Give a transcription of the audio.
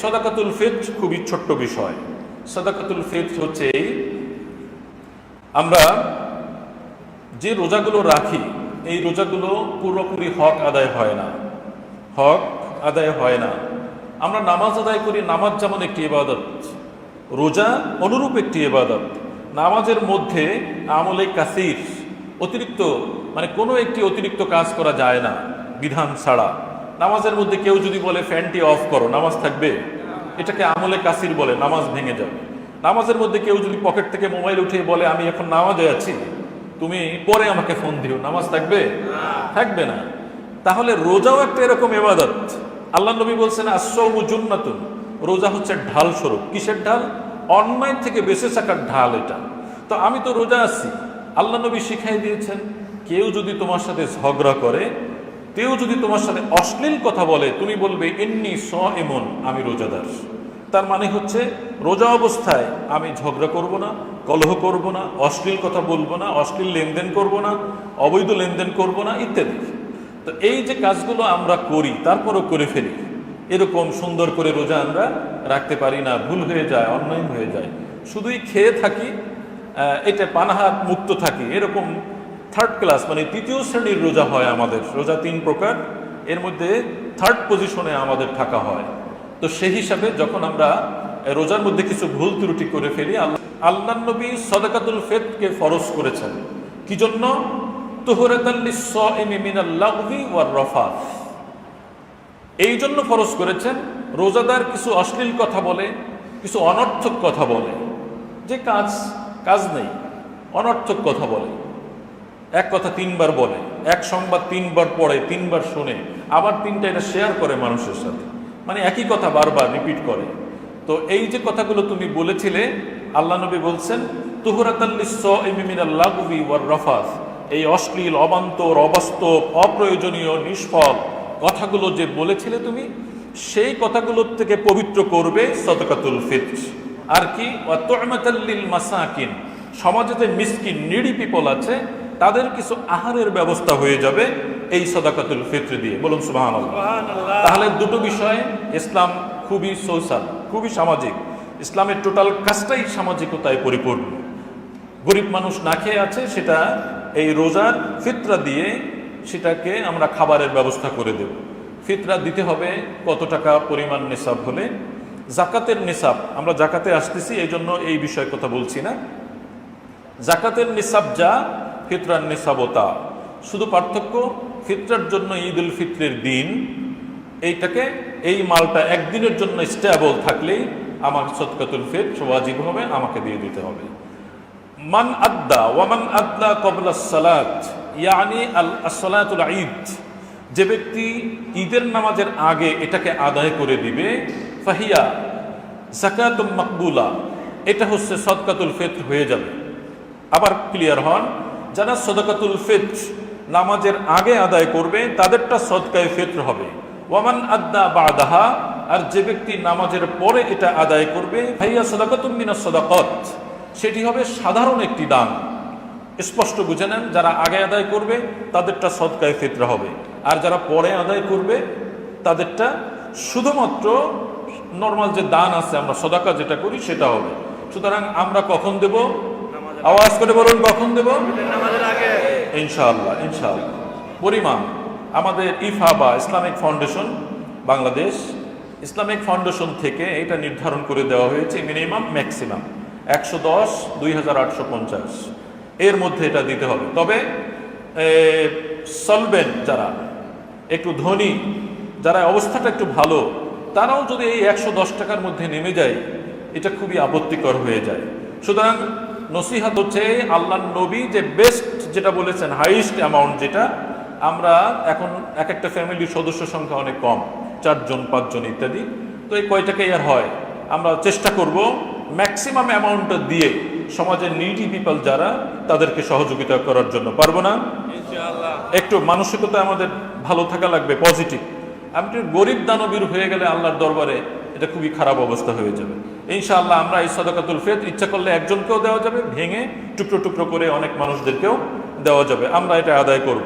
সাদাকাতুল ফিত্র খুবই ছোট্ট বিষয়। সাদাকাতুল ফিত্র হচ্ছে আমরা যে রোজাগুলো রাখি, এই রোজাগুলো পুরোপুরি হক আদায় হয় না, হক আদায় হয় না। আমরা নামাজ আদায় করি, নামাজ যেমন একটি ইবাদত, রোজা অনুরূপ একটি ইবাদত। নামাজের মধ্যে আমলে কাসির, অতিরিক্ত মানে কোনো একটি অতিরিক্ত কাজ করা যায় না বিধান ছাড়া। নামাজের মধ্যে কেউ যদি বলে ফ্যানটি অফ করো, নামাজ থাকবে? এটাকে আমলে কাসির বলে, নামাজ ভেঙে যাবে। নামাজের মধ্যে কেউ যদি পকেট থেকে মোবাইল উঠিয়ে বলে আমি এখন নামাজে আছি, তুমি পরে আমাকে ফোন দিও, নামাজ থাকবে? থাকবে না। তাহলে রোজাও একটা এরকম ইবাদত। আল্লাহ নবী বলছেন আস-সাওমু জুন্নাতুন, রোজা হচ্ছে ঢাল স্বরূপ। কিসের ঢাল? অন্যায় থেকে বেঁচে থাকার ঢাল এটা। তো আমি তো রোজা আছি, আল্লাহ নবী শিখাই দিয়েছেন কেউ যদি তোমার সাথে ঝগড়া করে, কেউ যদি তোমার সাথে অশ্লীল কথা বলে, তুমি বলবে ইন্নী সাইমুন, আমি রোজাদার। তার মানে হচ্ছে রোজা অবস্থায় আমি ঝগড়া করব না, কলহ করব না, অশ্লীল কথা বলবো না, অশ্লীল লেনদেন করব না, অবৈধ লেনদেন করব না, ইত্যাদি। তো এই যে কাজগুলো আমরা করি তারপরও করে ফেলি, এরকম সুন্দর করে রোজা আমরা রাখতে পারি না, ভুল হয়ে যায়, অন্যায় হয়ে যায়। শুধুই খেয়ে থাকি, এটা পানাহার মুক্ত থাকি, এরকম থার্ড ক্লাস মানে তৃতীয় শ্রেণীর রোজা হয় আমাদের। রোজা 3 প্রকার, এর মধ্যে থার্ড পজিশনে আমাদের থাকা হয়। তো সেই হিসাবে যখন আমরা রোজার মধ্যে কিছু ভুল ত্রুটি করে ফেলি, আল্লাহ নবী সাদাকাতুল ফিত্রকে ফরজ করেছেন। কি জন্য? তুহরাতাল লিস-সাইমি মিনাল লাগবি ওয়ার রাফাত। এই জন্য ফরজ করেছেন, রোজাদার কিছু অশ্লীল কথা বলে, কিছু অনর্থক কথা বলে, যে কাজ নেই, অনর্থক কথা বলে, এক কথা 3 বার বলে, এক সংবাদ 3 বার পড়ে, 3 বার শোনে, আবার 3টা এটা শেয়ার করে মানুষের সাথে, মানে একই কথা বারবার রিপিট করে। তো এই যে কথাগুলো তুমি বলেছিলে, আল্লাহ নবী বলছেন তুহরাতাল লিস-সাইমি মিনাল লাগবি ওয়ার রাফাত, এই অশ্লীল, অবান্তর, অবাস্তব, অপ্রয়োজনীয়, নিষ্ফল কথাগুলো যে বলেছিলে তুমি, সেই কথাগুলোর থেকে পবিত্র করবে সাদাকাতুল ফিত্র। আর কি? ওয়া তু'মাতাল লিল মাসাকিন, সমাজে যে মিসকিন, নিডি পিপল আছে, তাদের কিছু আহারের ব্যবস্থা হয়ে যাবে এই সাদাকাতুল ফিত্র দিয়ে। বলুন সুবহানাল্লাহ। তাহলে দুটো বিষয়, ইসলাম খুবই সোশ্যাল, খুবই সামাজিক। ইসলামের টোটাল কাজটাই সামাজিকতায় পরিপূর্ণ। গরিব মানুষ না খেয়ে আছে, সেটা এই রোজার ফিতরা দিয়ে সেটাকে আমরা খাবারের ব্যবস্থা করে দেব। ফিতরা দিতে হবে কত টাকা পরিমাণ নিসাব হলে? জাকাতের নিসাব, আমরা জাকাতে আসতেছি এই জন্য এই বিষয়ে কথা বলছি না। জাকাতের নিসাব যা, ফিতরার নিসাবও তা। শুধু পার্থক্য, ফিতরার জন্য ঈদ উল ফিত্রের দিন, এইটাকে, এই মালটা একদিনের জন্য স্টেবল থাকলেই আমার সাদাকাতুল ফিত্র ওয়াজিব হবে, আমাকে দিয়ে দিতে হবে। মান আদ্দা ওয়ামান আদ্দা ক্বাবলা সালাত, ইয়ানি আস-সালাতুল ঈদ, যে ব্যক্তি ঈদের নামাজের আগে এটাকে আদায় করে দিবে, ফাহিয়া যাকাতুম মাকবুলা, এটা হচ্ছে সাদাকাতুল ফিত্র হয়ে যাবে। আবার ক্লিয়ার হন, যারা সাদাকাতুল ফিত্র নামাজের আগে আদায় করবে তাদেরটা সাদকায়ে ফিত্র হবে। ওয়ামান আদ্দা বাদাহা, আর যে ব্যক্তি নামাজের পরে এটা আদায় করবে, ফাহিয়া সাদাকাতুম মিনাস সাদাকাত, সেটি হবে সাধারণ একটি দান। স্পষ্ট বুঝে নেন, যারা আগে আদায় করবে তাদেরটা সাদকায়ে ফিত্র হবে, আর যারা পরে আদায় করবে তাদেরটা শুধুমাত্র নর্মাল যে দান আছে, আমরা সাদাকা যেটা করি সেটা হবে। সুতরাং আমরা কখন দেব? আওয়াজ করে বলুন, কখন দেব? ইনশাআল্লাহ। ইনশাআল্লাহ পরিমাণ আমাদের ইফা বা Islamic foundation Bangladesh, Islamic foundation থেকে এটা নির্ধারণ করে দেওয়া হয়েছে মিনিমাম ম্যাক্সিমাম 110, 2850 এর মধ্যে এটা দিতে হবে। তবে সলভেন্ট, যারা একটু ধনী, যারা অবস্থাটা একটু ভালো, তারাও যদি এই 110 টাকার মধ্যে নেমে যায়, এটা খুবই আপত্তিকর হয়ে যায়। সুতরাং নসিহত হচ্ছে, আল্লাহ নবী যে বেস্ট যেটা বলেছেন, হাইয়েস্ট অ্যামাউন্ট যেটা, আমরা এখন এক একটা ফ্যামিলির সদস্য সংখ্যা অনেক কম, 4 জন 5 জন ইত্যাদি, তো এই কয়টাকে আর হয়, আমরা চেষ্টা করব ম্যাক্সিমাম অ্যামাউন্টটা দিয়ে সমাজের নিডি পিপল যারা, তাদেরকে সহযোগিতা করার জন্য। পারবো না? ইনশাআল্লাহ। একটু মানসিকতা আমাদের ভালো থাকা লাগবে, পজিটিভ। আপনি গরিব দানবীর হয়ে গেলে আল্লাহর দরবারে এটা খুবই খারাপ অবস্থা হয়ে যাবে। ইনশাআল্লাহ আমরা এই সাদাকাতুল ফিত্র ইচ্ছা করলে একজনকেও দেওয়া যাবে, ভেঙে টুকরো টুকরো করে অনেক মানুষদেরকেও দেওয়া যাবে। আমরা এটা আদায় করব।